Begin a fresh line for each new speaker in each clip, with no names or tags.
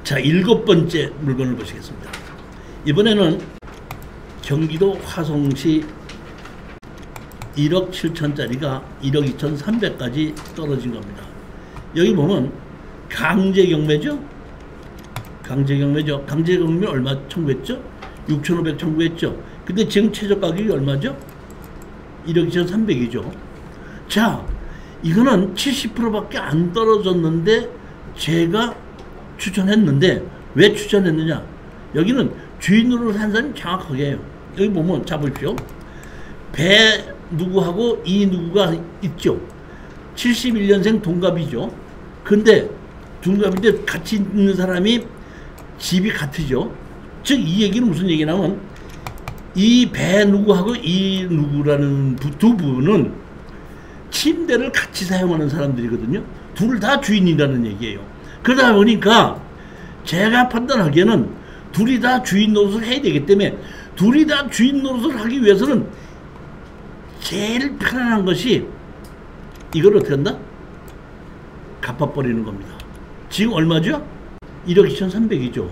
자, 7번째 물건을 보시겠습니다. 이번에는 경기도 화성시 1억 7천짜리가 1억 2,300까지 떨어진 겁니다. 여기 보면 강제경매죠? 강제경매죠. 강제경매 얼마 청구했죠? 6,500 청구했죠. 근데 지금 최저 가격이 얼마죠? 1억 2,300이죠. 자, 이거는 70%밖에 안 떨어졌는데 제가 추천했는데 왜 추천했느냐? 여기는 주인으로 산 사람이 정확하게 해요. 여기 보면 자 보십시오. 배 누구하고 이 누구가 있죠. 71년생 동갑이죠. 근데 동갑인데 같이 있는 사람이 집이 같으죠. 즉 이 얘기는 무슨 얘기냐면 이 배 누구하고 이 누구라는 두 분은 침대를 같이 사용하는 사람들이거든요. 둘 다 주인이라는 얘기예요. 그러다 보니까 제가 판단하기에는 둘이 다 주인 노릇을 해야 되기 때문에 둘이 다 주인 노릇을 하기 위해서는 제일 편안한 것이 이걸 어떻게 한다? 갚아버리는 겁니다. 지금 얼마죠? 1억 2,300이죠.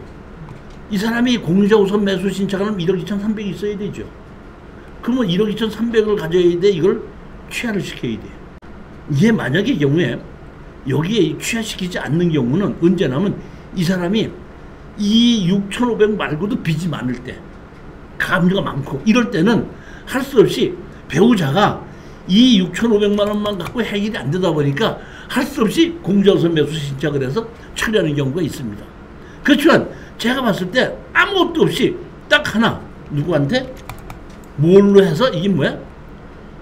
이 사람이 공유자 우선 매수 신청하면 1억 2,300이 있어야 되죠. 그러면 1억 2,300을 가져야 돼. 이걸 취하를 시켜야 돼. 이게 만약의 경우에 여기에 취하시키지 않는 경우는 언제냐면 이 사람이 이 6,500 말고도 빚이 많을 때, 감정가 많고 이럴 때는 할 수 없이 배우자가 이 6,500만 원만 갖고 해결이 안 되다 보니까 할 수 없이 공정선 매수 신청을 해서 처리하는 경우가 있습니다. 그렇지만 제가 봤을 때 아무것도 없이 딱 하나 누구한테 뭘로 해서 이게 뭐야?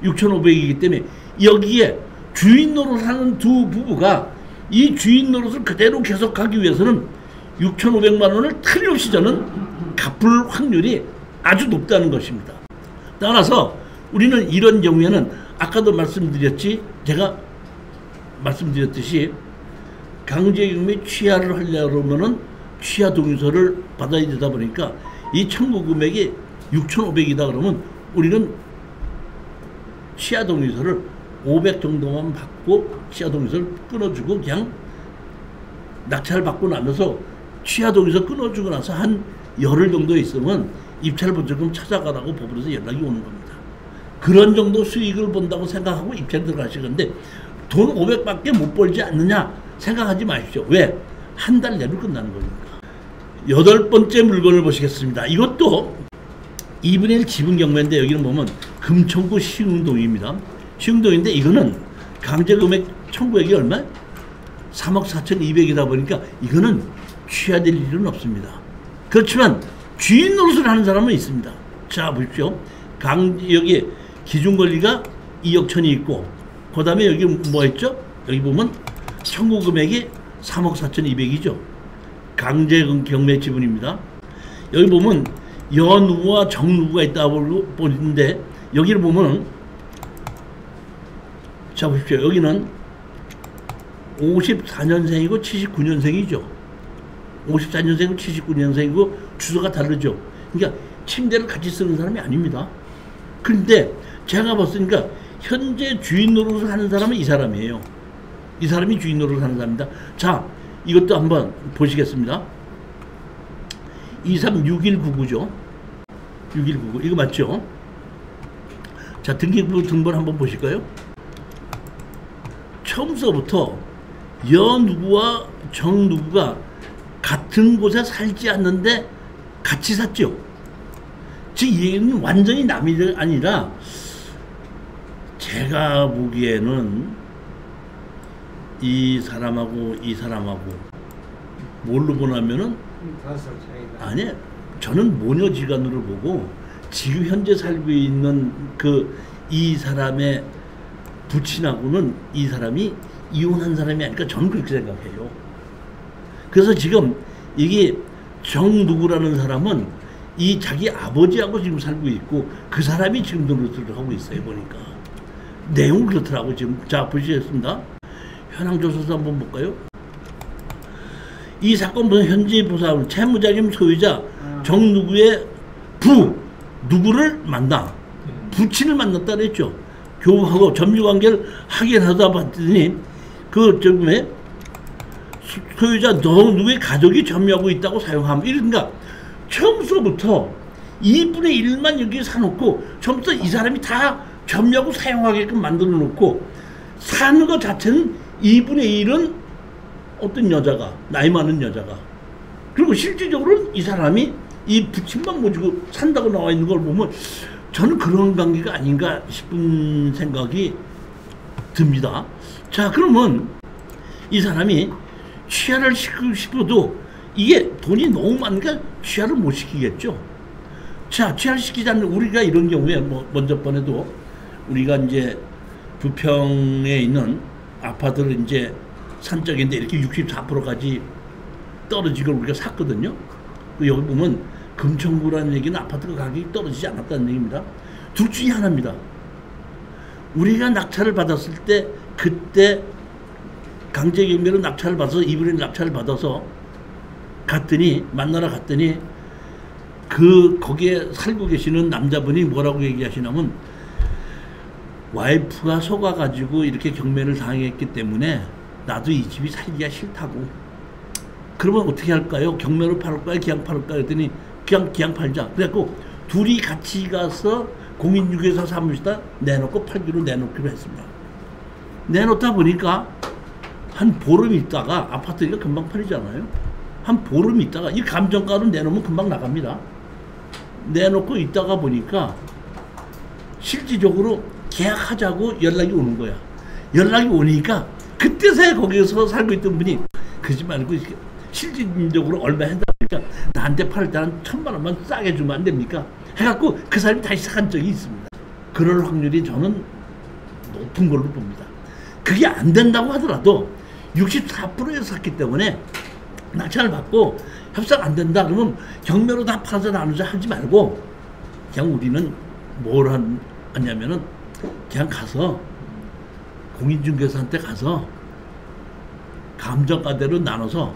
6,500이기 때문에 여기에 주인 노릇하는 두 부부가 이 주인 노릇을 그대로 계속하기 위해서는 6,500만 원을 틀림없이 저는 갚을 확률이 아주 높다는 것입니다. 따라서 우리는 이런 경우에는 아까도 제가 말씀드렸듯이 강제경매 취하를 하려고 하면은 취하 동의서를 받아야 되다 보니까 이 청구 금액이 6,500이다 그러면 우리는 취하 동의서를 500 정도만 받고 취하 동의서를 끊어주고 그냥 낙찰 받고 나면서 취하 동의서 끊어주고 나서 한 열흘 정도 있으면 입찰 보조금 찾아가라고 법원에서 연락이 오는 겁니다. 그런 정도 수익을 본다고 생각하고 입찰에 들어가시는데 돈 500밖에 못 벌지 않느냐 생각하지 마십시오. 왜? 한 달 내로 끝나는 거니까. 8번째 물건을 보시겠습니다. 이것도 2분의 1 지분 경매인데 여기는 보면 금천구 시흥동입니다. 시흥동인데 이거는 강제금액 청구액이 얼마? 3억 4,200이다 보니까 이거는 취하될 일은 없습니다. 그렇지만 주인 노릇을 하는 사람은 있습니다. 자 보십시오. 여기 기준권리가 2억 1,000이 있고 그 다음에 여기 뭐 했죠? 여기 보면 청구 금액이 3억 4,200이죠. 강제경매 지분입니다. 여기 보면 여 누구와 정 누구가 있다고 보는데 여기를 보면 자 보십시오. 여기는 54년생이고 79년생이죠. 54년생이고 79년생이고 주소가 다르죠. 그러니까 침대를 같이 쓰는 사람이 아닙니다. 그런데 제가 봤으니까 현재 주인 노릇을 하는 사람은 이 사람이에요. 이 사람이 주인 노릇을 하는 사람입니다. 자, 이것도 한번 보시겠습니다. 236199죠. 6199 이거 맞죠? 자, 등기부 등본 한번 보실까요? 처음서부터 여 누구와 정 누구가 같은 곳에 살지 않는데 같이 샀죠. 즉 이 얘기는 완전히 남이 아니라 제가 보기에는 이 사람하고 이 사람하고 뭘로 보냐면은 아니 저는 모녀지간으로 보고 지금 현재 살고 있는 이 사람의 부친하고는 이 사람이 이혼한 사람이 아닐까 저는 그렇게 생각해요. 그래서 지금 이게 정 누구라는 사람은 이 자기 아버지하고 지금 살고 있고 그 사람이 지금 노릇을 하고 있어요. 보니까 내용 그렇더라고 지금. 자 보시겠습니다. 현황조사서 한번 볼까요? 이 사건 현재 보상 채무자금 소유자 정 누구의 부 누구를 만나 부친을 만났다 그랬죠. 교부하고 점유관계를 하긴 하다 봤더니 그 저기 소유자 누구의 가족이 점유하고 있다고 사용함. 이러니까 처음서부터 2분의 1만 여기 사놓고 처음부터 이 사람이 다 점유하고 사용하게끔 만들어 놓고 사는 것 자체는 2분의 1은 어떤 여자가, 나이 많은 여자가, 그리고 실질적으로는 이 사람이 이 부침만 모시고 산다고 나와 있는 걸 보면 저는 그런 관계가 아닌가 싶은 생각이 듭니다. 자, 그러면 이 사람이 취하를 시키고 싶어도 이게 돈이 너무 많으니까 취하를 못 시키겠죠. 자, 취하를 시키지 않는 우리가 이런 경우에 먼저 번에도 우리가 이제 부평에 있는 아파트를 이제 산적인데 이렇게 64%까지 떨어지고 우리가 샀거든요. 여기 보면 금천구라는 얘기는 아파트 가격이 떨어지지 않았다는 얘기입니다. 둘 중에 하나입니다. 우리가 낙찰을 받았을 때 그때 강제경매로 낙찰을 받아서 2분의 1 낙찰을 받아서 갔더니 만나러 갔더니 거기에 살고 계시는 남자분이 뭐라고 얘기하시냐면 와이프가 속아가지고 이렇게 경매를 당했기 때문에 나도 이 집이 살기가 싫다고. 그러면 어떻게 할까요? 경매로 팔을까요? 기양 팔을까요? 그랬더니 기양 팔자. 그래갖고 둘이 같이 가서 공인중개사 사무실에다 내놓고 팔기로 내놓기로 했습니다. 내놓다 보니까 한 보름 있다가 아파트가 금방 팔리잖아요. 한 보름 있다가 이 감정가로 내놓으면 금방 나갑니다. 내놓고 있다가 보니까 실질적으로 계약하자고 연락이 오는 거야. 연락이 오니까 그때서야 거기서 살고 있던 분이 그러지 말고 실질적으로 얼마 한다 보니까 나한테 팔 때 한 1,000만 원만 싸게 주면 안 됩니까? 해갖고 그 사람이 다시 산 적이 있습니다. 그럴 확률이 저는 높은 걸로 봅니다. 그게 안 된다고 하더라도 64%에서 샀기 때문에 낙찰을 받고 협상 안 된다 그러면 경매로 다 팔아서 나누자 하지 말고 그냥 우리는 뭘 하냐면은 그냥 가서 공인중개사한테 가서 감정가대로 나눠서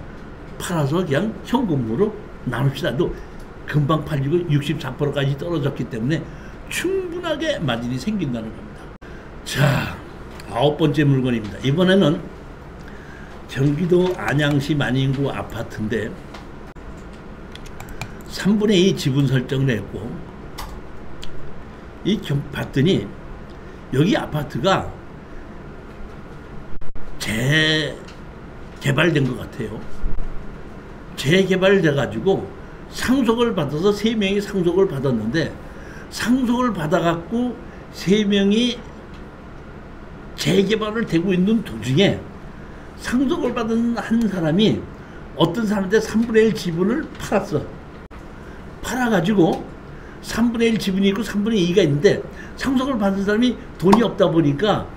팔아서 그냥 현금으로 나눕시다. 또 금방 팔리고 64%까지 떨어졌기 때문에 충분하게 마진이 생긴다는 겁니다. 자, 9번째 물건입니다. 이번에는 경기도 안양시 만인구 아파트인데 3분의 2 지분 설정을 했고 봤더니 여기 아파트가 재개발된 것 같아요. 재개발돼 가지고 상속을 받아서 3명이 상속을 받았는데 상속을 받아갖고 3명이 재개발을 되고 있는 도중에 상속을 받은 한 사람이 어떤 사람한테 3분의 1 지분을 팔았어. 팔아가지고 3분의 1 지분이 있고 3분의 2가 있는데 상속을 받은 사람이 돈이 없다 보니까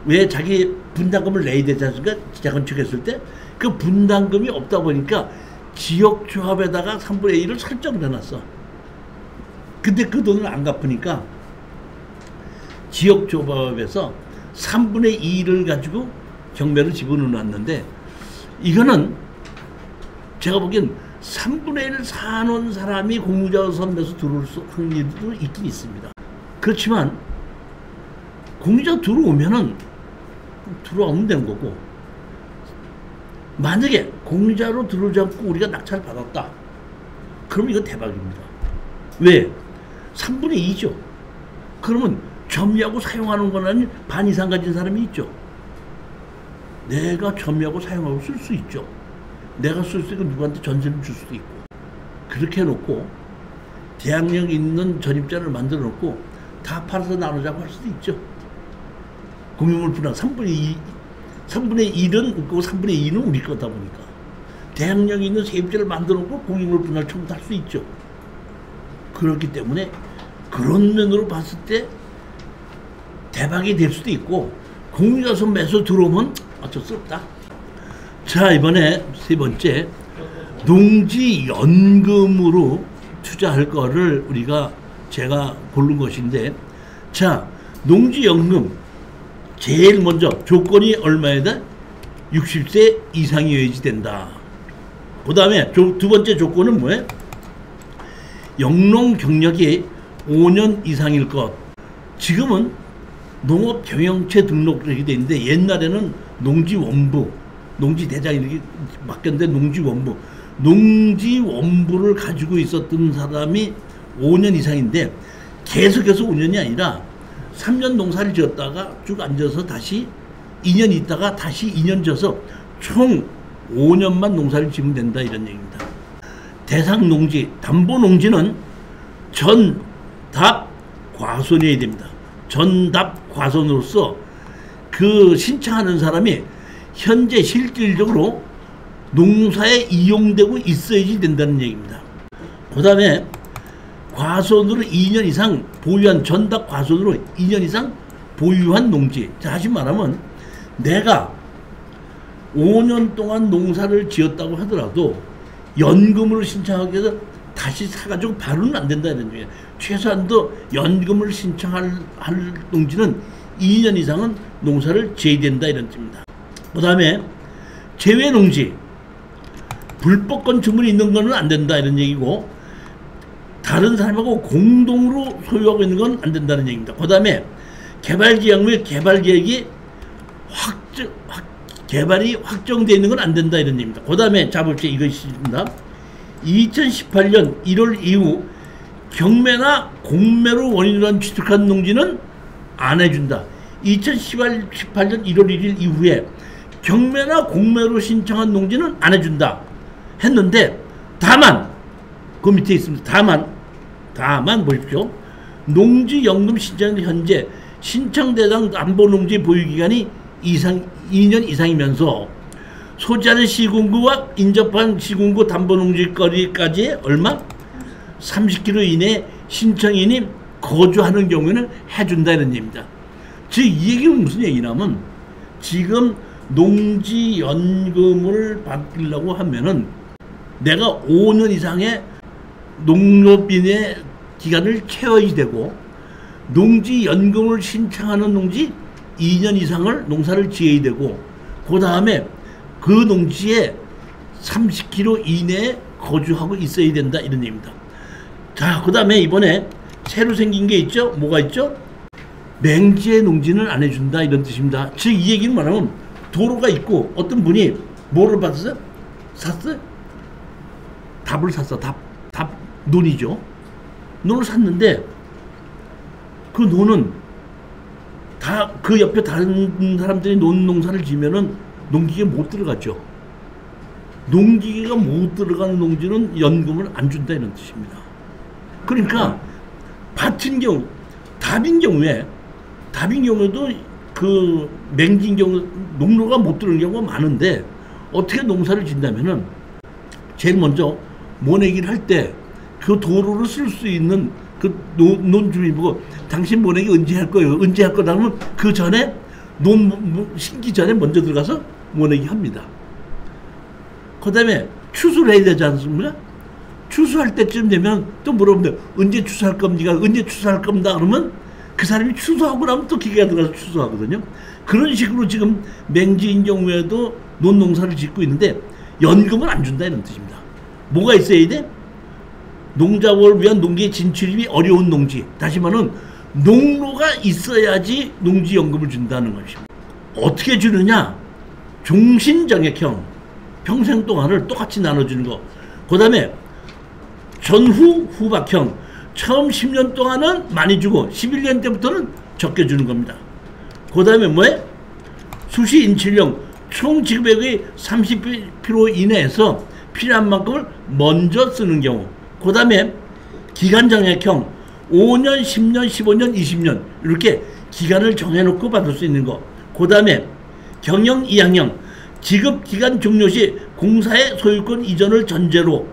왜 자기 분담금을 내야 되지 않습니까? 재건축했을 때 그 분담금이 없다 보니까 지역조합에다가 3분의 1을 설정해놨어. 근데 그 돈을 안 갚으니까 지역조합에서 3분의 2를 가지고 경매를 집어넣었는데 이거는 제가 보기엔 3분의 1 사놓은 사람이 공유자 선에서 들어올 확률도 있긴 있습니다. 그렇지만 공유자 들어오면은 들어오면 되는 거고 만약에 공유자로 들어오지 않고 우리가 낙찰을 받았다. 그러면 이거 대박입니다. 왜? 3분의 2죠. 그러면 점유하고 사용하는 거는 반 이상 가진 사람이 있죠. 내가 점유하고 사용하고 쓸 수 있죠. 내가 쓸 수 있고 누구한테 전세를 줄 수도 있고. 그렇게 해놓고 대항력 있는 전입자를 만들어 놓고 다 팔아서 나누자고 할 수도 있죠. 공유물 분할 3분의 1은 없고 3분의 2는 우리 거다 보니까 대항력 있는 세입자를 만들어 놓고 공유물 분할 청구할 수 있죠. 그렇기 때문에 그런 면으로 봤을 때 대박이 될 수도 있고 공유자서 매수 들어오면 어쩔 수 없다. 자, 이번에 세 번째 농지연금으로 투자할 거를 제가 고른 것인데, 자, 농지연금 제일 먼저 조건이 얼마에다 60세 이상이어야지 된다. 그 다음에 두 번째 조건은 뭐예요? 영농 경력이 5년 이상일 것. 지금은 농업경영체 등록 이렇게 돼 있는데 옛날에는 농지원부, 농지대장 이렇게 맡겼는데 농지원부를 가지고 있었던 사람이 5년 이상인데 계속해서 5년이 아니라 3년 농사를 지었다가 쭉 앉아서 다시 2년 있다가 다시 2년 져서 총 5년만 농사를 지으면 된다 이런 얘기입니다. 대상 농지, 담보 농지는 전답 과손이어야 됩니다. 전답 과손으로서 그 신청하는 사람이 현재 실질적으로 농사에 이용되고 있어야지 된다는 얘기입니다. 그 다음에 과손으로 2년 이상 보유한, 전답 과손으로 2년 이상 보유한 농지. 자, 다시 말하면 내가 5년 동안 농사를 지었다고 하더라도 연금을 신청하기 위해서 다시 사가지고 바로는 안 된다 이런 얘기예요. 최소한도 연금을 신청할 농지는 2년 이상은 농사를 지어야 된다 이런 뜻입니다. 그 다음에 제외 농지, 불법 건축물이 있는 거는 안 된다 이런 얘기고, 다른 사람하고 공동으로 소유하고 있는 건 안 된다는 얘기입니다. 그 다음에 개발지역 및 개발계획이 개발이 확정되어 있는 건 안 된다 이런 얘기입니다. 그 다음에 자볼게 이거 있습니다. 2018년 1월 이후 경매나 공매로 원인으로 한 취득한 농지는 안 해준다. 2018년 1월 1일 이후에 경매나 공매로 신청한 농지는 안 해준다 했는데, 다만 그 밑에 있습니다. 다만 보십시오. 농지연금 신청은 현재 신청 대상 담보 농지 보유기간이 2년 이상이면서 소지하는 시군구와 인접한 시군구 담보 농지거리까지 얼마? 30km 이내 신청인이 거주하는 경우에는 해준다 이런 얘기입니다. 즉 이 얘기는 무슨 얘기냐면, 지금 농지연금을 받으려고 하면은 내가 5년 이상의 농업인의 기간을 채워야 되고, 농지연금을 신청하는 농지 2년 이상을 농사를 지어야 되고, 그 다음에 그 농지에 30km 이내에 거주하고 있어야 된다 이런 얘기입니다. 자, 그 다음에 이번에 새로 생긴 게 있죠. 뭐가 있죠? 맹지의 농지는 안 해준다 이런 뜻입니다. 즉 이 얘기는 뭐냐면, 도로가 있고 어떤 분이 뭐를 받았어요? 샀어요? 답을 샀어. 논이죠. 논을 샀는데 그 논은 다 그 옆에 다른 사람들이 농사를 지면은 농기계에 못 들어갔죠. 농기계가 못 들어가는 농지는 연금을 안 준다 이런 뜻입니다. 그러니까 밭인 경우, 답인 경우에도 그 맹지인 경우 농로가 못 들어오는 경우가 많은데, 어떻게 농사를 짓냐면은 제일 먼저 모내기를 할 때 그 도로를 쓸 수 있는 그 논주민 보고, 당신 모내기 언제 할 거예요? 언제 할 거다 하면 그 전에 논 심기 전에 먼저 들어가서 모내기 합니다. 그 다음에 추수를 해야 되지 않습니까? 추수할 때쯤 되면 또 물어보는데, 언제 추수할 겁니까? 언제 추수할 겁니다. 그러면 그 사람이 추수하고 나면 또 기계가 들어가서 추수하거든요. 그런 식으로 지금 맹지인 경우에도 논농사를 짓고 있는데 연금을 안 준다 이런 뜻입니다. 뭐가 있어야 돼? 농작업을 위한 농지의 진출입이 어려운 농지, 다시 말하면 농로가 있어야지 농지연금을 준다는 것입니다. 어떻게 주느냐? 종신정액형, 평생 동안을 똑같이 나눠주는 거. 그 다음에 전후 후박형, 처음 10년 동안은 많이 주고 11년 때부터는 적게 주는 겁니다. 그 다음에 뭐에? 수시 인출형, 총 지급액의 30% 이내에서 필요한 만큼을 먼저 쓰는 경우. 그 다음에 기간정액형, 5년, 10년, 15년, 20년 이렇게 기간을 정해놓고 받을 수 있는 거. 그 다음에 경영 이양형, 지급기간 종료 시 공사의 소유권 이전을 전제로,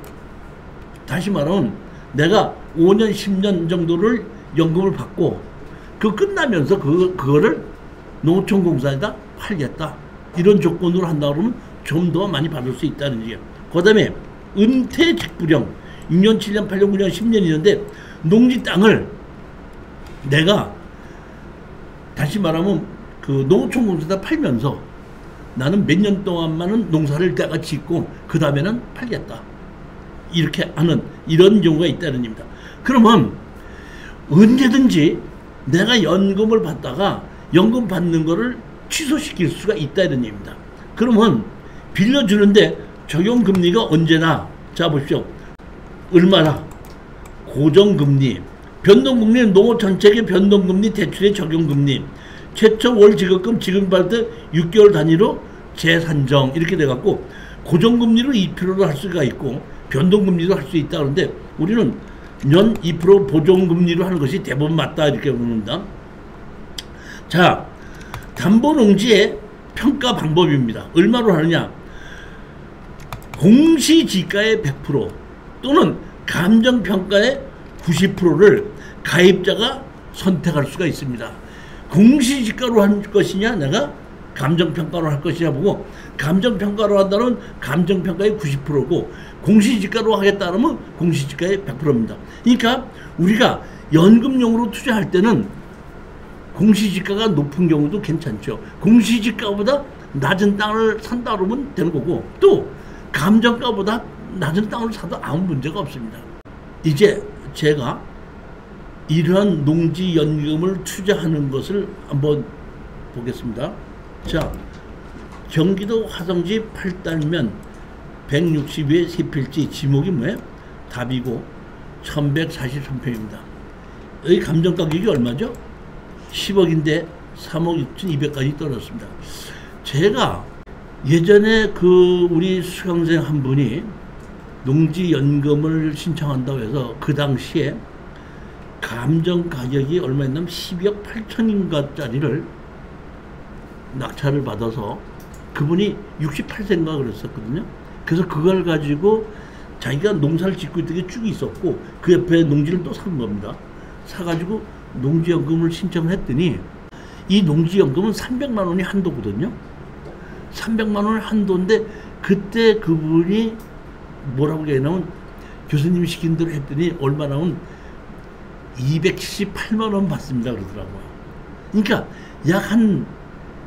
다시 말하면 내가 5년, 10년 정도를 연금을 받고 그 끝나면서 그거를 농촌공사에다 팔겠다, 이런 조건으로 한다 그러면 좀 더 많이 받을 수 있다는 얘기예요. 그 다음에 은퇴직불형, 6년, 7년, 8년, 9년, 10년 있는데 농지 땅을 내가 다시 말하면 그 농촌공사에다 팔면서 나는 몇 년 동안만은 농사를 내가 짓고 그 다음에는 팔겠다, 이렇게 하는 이런 경우가 있다는 얘기입니다. 그러면 언제든지 내가 연금을 받다가 연금 받는 거를 취소시킬 수가 있다 이런 얘기입니다. 그러면 빌려주는데 적용금리가 언제나 자 보십시오. 얼마나? 고정금리, 변동금리는 농어정책의 변동금리 대출의 적용금리, 최초 월 지급금 지급받을 때 6개월 단위로 재산정 이렇게 돼갖고 고정금리로 2%로 할 수가 있고 변동금리로 할 수 있다. 그런데 우리는 연 2% 보정금리로 하는 것이 대부분 맞다 이렇게 보는다. 자, 담보농지의 평가 방법입니다. 얼마로 하느냐? 공시지가의 100% 또는 감정평가의 90%를 가입자가 선택할 수가 있습니다. 공시지가로 할 것이냐 내가 감정평가로 할 것이냐 보고, 감정평가로 한다면 감정평가의 90%고 공시지가로 하겠다 그러면 공시지가의 100%입니다. 그러니까 우리가 연금용으로 투자할 때는 공시지가가 높은 경우도 괜찮죠. 공시지가보다 낮은 땅을 산다 그러면 되는 거고, 또 감정가보다 낮은 땅을 사도 아무 문제가 없습니다. 이제 제가 이러한 농지연금을 투자하는 것을 한번 보겠습니다. 자, 경기도 화성시 8단면 162의 세필지, 지목이 뭐예요? 답이고 1143평입니다. 여기 감정가격이 얼마죠? 10억인데 3억 6,200까지 떨어졌습니다. 제가 예전에 우리 수강생 한 분이 농지연금을 신청한다고 해서 그 당시에 감정가격이 얼마였냐면 12억 8천인가짜리를 낙찰을 받아서 그분이 68세인가 그랬었거든요. 그래서 그걸 가지고 자기가 농사를 짓고 있던 게 쭉 있었고 그 옆에 농지를 또 산 겁니다. 사가지고 농지연금을 신청을 했더니 이 농지연금은 300만 원이 한도거든요. 300만 원 한도인데 그때 그분이 뭐라고 얘기하냐면 교수님이 시킨 대로 했더니 얼마 나온 278만 원 받습니다 그러더라고요. 그러니까 약 한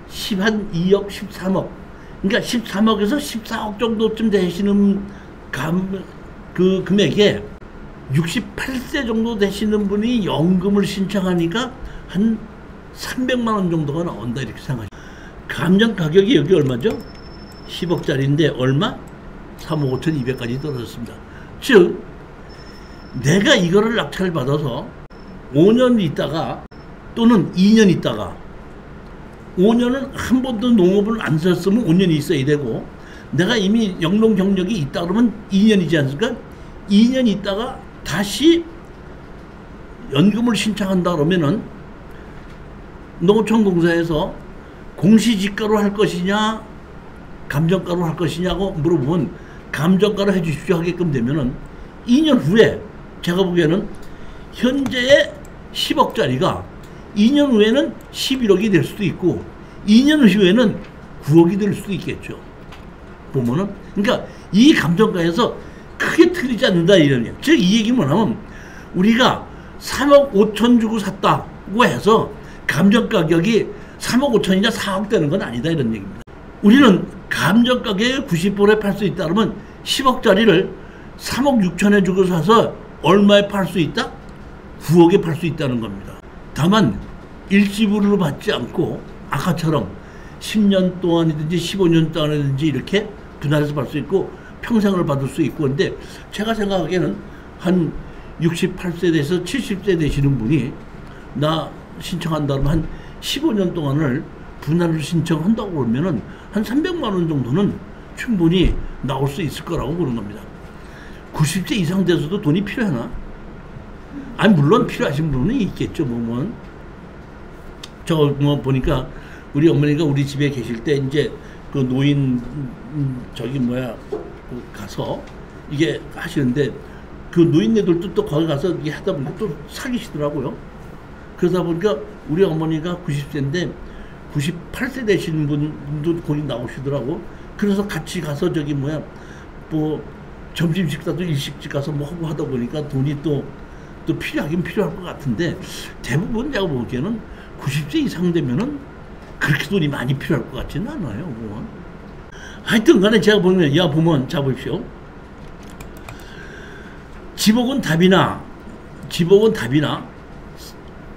2억 13억, 그러니까 13억에서 14억 정도쯤 되시는 그 금액에 68세 정도 되시는 분이 연금을 신청하니까 한 300만 원 정도가 나온다 이렇게 생각하시죠. 감정 가격이 여기 얼마죠? 10억짜리인데 얼마? 3억 5,200까지 떨어졌습니다. 즉 내가 이거를 낙찰 받아서 5년 있다가 또는 2년 있다가, 5년은 한 번도 농업을 안 썼으면 5년이 있어야 되고 내가 이미 영농 경력이 있다 그러면 2년이지 않습니까? 2년 있다가 다시 연금을 신청한다 그러면은 농어촌공사에서 공시지가로 할 것이냐 감정가로 할 것이냐고 물어보면 감정가로 해주십시오 하게끔 되면은 2년 후에 제가 보기에는 현재의 10억짜리가 2년 후에는 11억이 될 수도 있고 2년 후에는 9억이 될 수도 있겠죠. 보면은 그러니까 이 감정가에서 크게 틀리지 않는다 이런 얘기. 즉 이 얘기 뭐냐면 우리가 3억 5천 주고 샀다고 해서 감정가격이 3억 5천이냐 4억 되는 건 아니다 이런 얘기입니다. 우리는 감정가격의 90%에 팔 수 있다 그러면 10억짜리를 3억 6천에 주고 사서 얼마에 팔 수 있다? 9억에 팔 수 있다는 겁니다. 다만 일시불로 받지 않고 아까처럼 10년 동안이든지 15년 동안이든지 이렇게 분할해서 받을 수 있고 평생을 받을 수 있고, 근데 제가 생각하기에는 한 68세 돼서 70세 되시는 분이 나 신청한다면 한 15년 동안을 분할을 신청한다고 그러면은 한 300만 원 정도는 충분히 나올 수 있을 거라고 보는 겁니다. 90세 이상 돼서도 돈이 필요하나? 아니 물론 필요하신 분은 있겠죠. 저 보니까 우리 어머니가 우리 집에 계실 때 이제 그 노인 가서 이게 하시는데 그 노인네들도 또 거기 가서 이게 하다 보니까 또 사귀시더라고요. 그러다 보니까 우리 어머니가 90세인데 98세 되시는 분도 거기 나오시더라고. 그래서 같이 가서 점심 식사도 일식집 가서 하고 하다 보니까 돈이 또 필요하긴 필요할 것 같은데 대부분 내가 보기에는 90세 이상 되면은 그렇게 돈이 많이 필요할 것 같지는 않아요. 보면. 하여튼 간에 제가 보면 자 보십시오. 지복은 답이나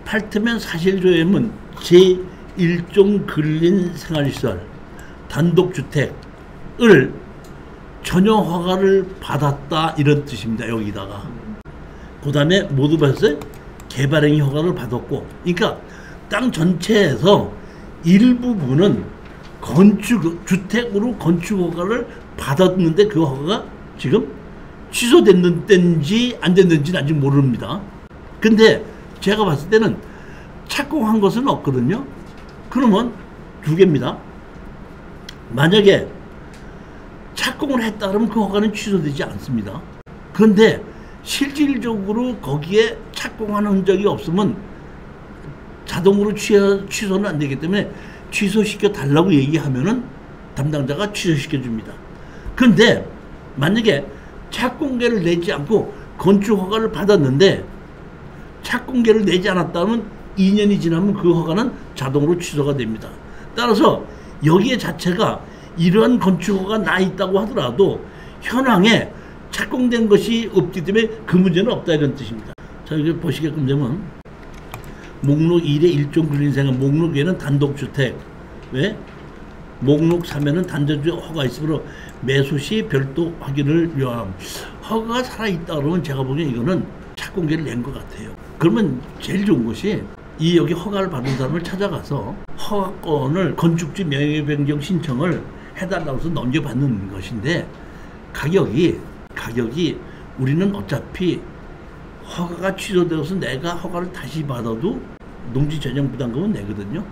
팔트면 사실조회문 일종 근린 생활시설, 단독주택을 전용 허가를 받았다 이런 뜻입니다. 여기다가. 그 다음에 모두 봤어요? 개발행위 허가를 받았고, 그러니까 땅 전체에서 일부분은 주택으로 건축 허가를 받았는데 그 허가가 지금 취소됐는지 안 됐는지는 아직 모릅니다. 근데 제가 봤을 때는 착공한 것은 없거든요. 그러면 두 개입니다. 만약에 착공을 했다 그러면 그 허가는 취소되지 않습니다. 그런데 실질적으로 거기에 착공하는 흔적이 없으면 자동으로 취소는 안 되기 때문에 취소시켜 달라고 얘기하면은 담당자가 취소시켜 줍니다. 그런데 만약에 착공계를 내지 않고 건축 허가를 받았는데 착공계를 내지 않았다면 2년이 지나면 그 허가는 자동으로 취소가 됩니다. 따라서 여기에 자체가 이러한 건축 허가가 나 있다고 하더라도 현황에 착공된 것이 없기 때문에 그 문제는 없다 이런 뜻입니다. 자, 여기 보시게끔 되면 목록 1의 일종 근린생활, 목록 2에는 단독주택, 왜? 목록 3에는 단독주택 허가 있으므로 매수 시 별도 확인을 요함. 허가가 살아있다 그러면 제가 보기엔 이거는 착공계를 낸 것 같아요. 그러면 제일 좋은 것이 이 여기 허가를 받은 사람을 찾아가서 허가권을 건축주 명의 변경 신청을 해달라고 해서 넘겨받는 것인데 가격이 우리는 어차피 허가가 취소되어서 내가 허가를 다시 받아도 농지전용 부담금은 내거든요.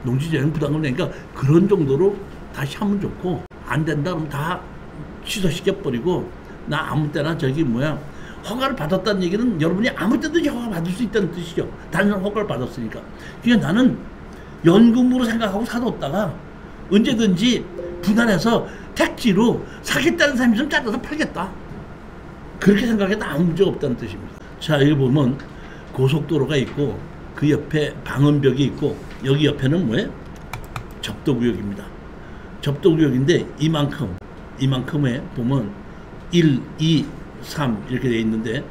농지전용 부담금 내니까 그런 정도로 다시 하면 좋고, 안 된다 그러면 다 취소시켜버리고 나 아무 때나 저기 허가를 받았다는 얘기는 여러분이 아무 때든지 허가 받을 수 있다는 뜻이죠. 단순한 허가를 받았으니까. 그러니까 나는 연금으로 생각하고 사뒀다가 언제든지 분할해서 택지로 사겠다는 사람이 좀 잘라서 팔겠다. 그렇게 생각해도 아무 문제가 없다는 뜻입니다. 자, 여기 보면 고속도로가 있고 그 옆에 방음벽이 있고 여기 옆에는 뭐예요? 접도구역입니다. 접도구역인데 이만큼에 보면 1, 2, 3 이렇게 되어 있는데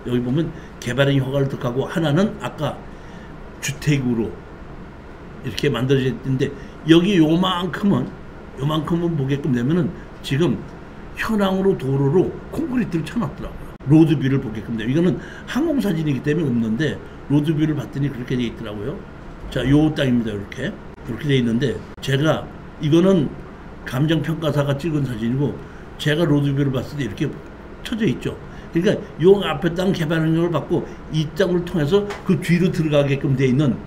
여기 보면 개발행위 허가를 득하고 하나는 아까 주택으로 이렇게 만들어져 있는데 여기 요만큼은 보게끔 되면은 지금 현황으로 도로로 콘크리트를 쳐놨더라고요. 로드뷰를 보게끔 돼요. 이거는 항공사진이기 때문에 없는데 로드뷰를 봤더니 그렇게 돼 있더라고요. 자, 요 땅입니다. 이렇게 돼 있는데 제가 이거는 감정평가사가 찍은 사진이고 제가 로드뷰를 봤을 때 이렇게 쳐져 있죠. 그러니까 요 앞에 땅 개발 행령을 받고 이 땅을 통해서 그 뒤로 들어가게끔 돼 있는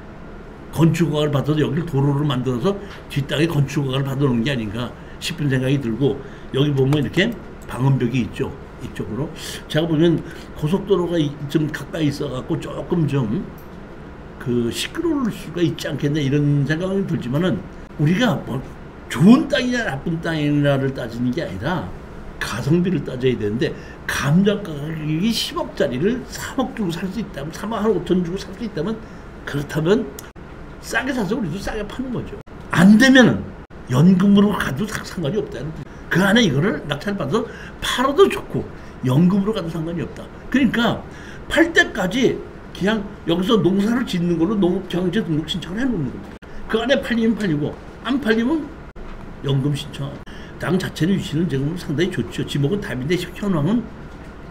건축허가를 받아서 여기를 도로로 만들어서 뒷땅에 건축허가를 받아놓은 게 아닌가 싶은 생각이 들고, 여기 보면 이렇게 방음벽이 있죠. 이쪽으로. 제가 보면 고속도로가 좀 가까이 있어갖고 조금 좀 시끄러울 수가 있지 않겠나 이런 생각이 들지만은 우리가 뭐 좋은 땅이냐 나쁜 땅이냐를 따지는 게 아니라 가성비를 따져야 되는데 감정 가격이 10억짜리를 3억 주고 살 수 있다면 3억 한 5천 주고 살 수 있다면 그렇다면 싸게 사서 우리도 싸게 파는 거죠. 안 되면은 연금으로 가도 상관이 없다는 거죠. 그 안에 이거를 낙찰 받아서 팔아도 좋고 연금으로 가도 상관이 없다. 그러니까 팔 때까지 그냥 여기서 농사를 짓는 걸로 농업경제 등록 신청을 해놓는 겁니다. 그 안에 팔리면 팔리고 안 팔리면 연금 신청. 땅 자체는 위치는 지금 상당히 좋죠. 지목은 답인데 현황은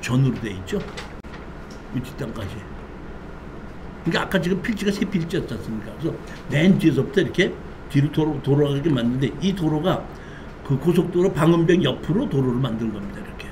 전으로 돼 있죠. 이 뒷땅까지. 그러니까 아까 지금 필지가 세 필지였지 않습니까? 그래서 맨 뒤에서부터 이렇게 뒤로 돌아가게 만드는데 이 도로가 그 고속도로 방음벽 옆으로 도로를 만든 겁니다. 이렇게.